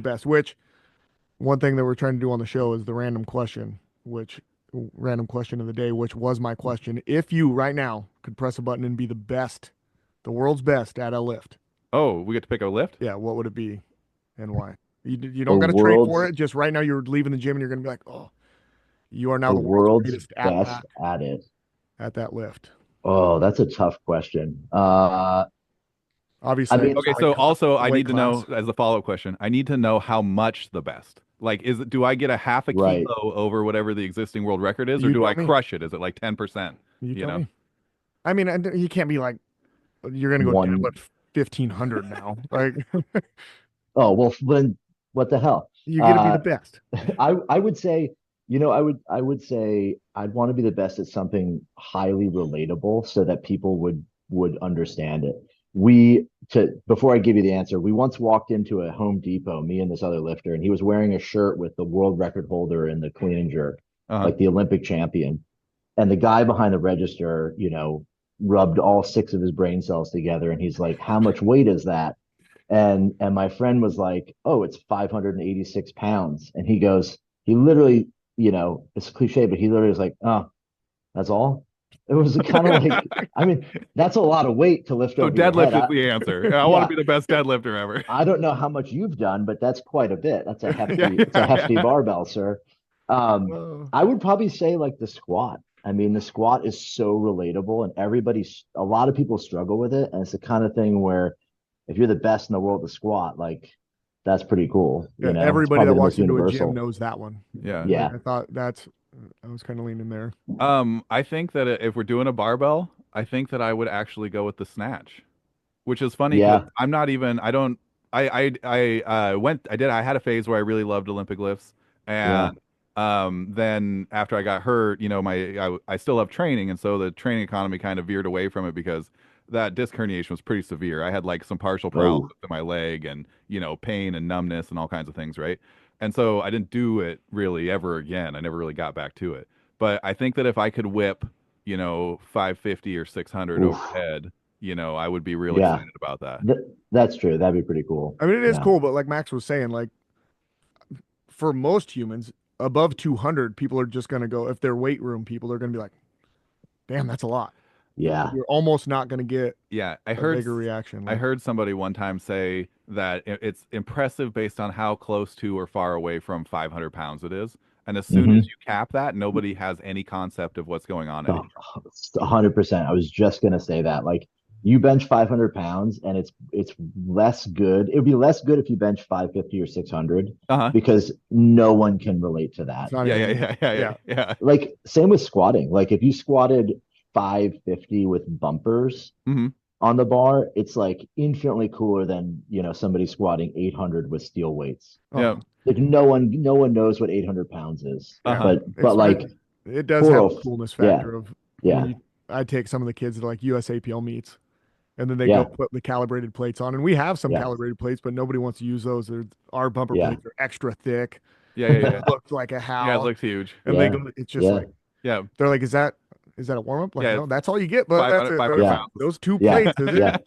best. Which one thing that we're trying to do on the show is the random question of the day, which was my question. If you right now could press a button and be the best, the world's best at a lift, Oh, we get to pick a lift? yeah, what would it be and why? You The don't got to train for world's it. Just right now, you're leaving the gym and you're going to be like, oh, you are now the the world's world's greatest at best at it. that lift. Oh, that's a tough question. I Obviously, mean, Okay, so also I weight need to know class. as a follow-up question, I need to know how much the best. Like, do I get a half a right. kilo over whatever the existing world record is, or You do tell I me. crush it? Is it like 10%? You You tell know? me. I mean, you can't be like you're going to go One. deadlift 1500 now. Like Oh, well, then what the hell? you got to be the Uh, best. I would say, I would say I'd want to be the best at something highly relatable so that people would understand it. We to Before I give you the answer, we once walked into a Home Depot, me and this other lifter, and he was wearing a shirt with the world record holder in the clean and jerk, Uh-huh. like the Olympic champion. And the guy behind the register, rubbed all six of his brain cells together, and he's like, "How much weight is that?" And my friend was like, "Oh, it's 586 pounds." And he literally, it's cliche, but he literally was like, "Oh, that's all." It was kind of like, I mean, that's a lot of weight to lift So over your head. deadlift is the answer. I want to Yeah, be the best deadlifter ever. I don't know how much you've done, but that's quite a bit. Yeah, It's a yeah, hefty yeah. barbell, sir. Oh, I would probably say like the squat. I mean, the squat is so relatable, and a lot of people struggle with it, and it's the kind of thing where if you're the best in the world to squat, like that's pretty cool. yeah, It's everybody probably that the most walks into a gym universal. knows that one. Yeah. Like Yeah. I thought I was kind of leaning there. I think that if we're doing a barbell, I think that I would actually go with the snatch, which is funny because Yeah. I'm not even, I don't, I had a phase where I really loved Olympic lifts. Yeah. And then after I got hurt, I still have training. And so the training economy kind of veered away from it because that disc herniation was pretty severe. I had like some partial paralysis Oh, in my leg and, pain and numbness and all kinds of things, right? And so I didn't do it really ever again. I never really got back to it. But I think that if I could whip, 550 or 600 oof. overhead, I would be real Yeah. excited about that. Th that's true. That'd be pretty cool. I mean, it is Yeah. cool, but like Max was saying, like for most humans, above 200, people are just going to go, if they're weight room people, are going to be like, damn, that's a lot. Yeah. You're almost not going to get Yeah, a bigger reaction. I Like, heard somebody one time say that it's impressive based on how close to or far away from 500 pounds it is. And as soon as Hmm. you cap that, nobody has any concept of what's going on Oh, anymore. 100%. I was just gonna say that. Like you bench 500 pounds and it's less good. It would be less good if you bench 550 or 600 Uh-huh. because no one can relate to it's that. not Yeah, yeah, even, yeah, yeah, yeah, yeah. yeah. Like same with squatting. Like if you squatted 550 with bumpers Hmm. on the bar, it's like infinitely cooler than, somebody squatting 800 with steel weights. Yeah. Oh, Like no one knows what 800 pounds is. yeah. Uh-huh. But like It does have a 405, coolness yeah, factor of when yeah, I take some of the kids to like USAPL meets and then they go yeah, put the calibrated plates on. And we have some yeah, calibrated plates, but nobody wants to use those. Our bumper yeah, plates are extra thick. Yeah, yeah, yeah. Look like a Yeah, it house. looks huge. And they yeah, go, it's just yeah, like, Yeah. they're like, is that a warm up? Like, Yeah, no, it's that's all you get, but that's 500, it. 500 yeah, pounds. Those two yeah, plates is it. yeah.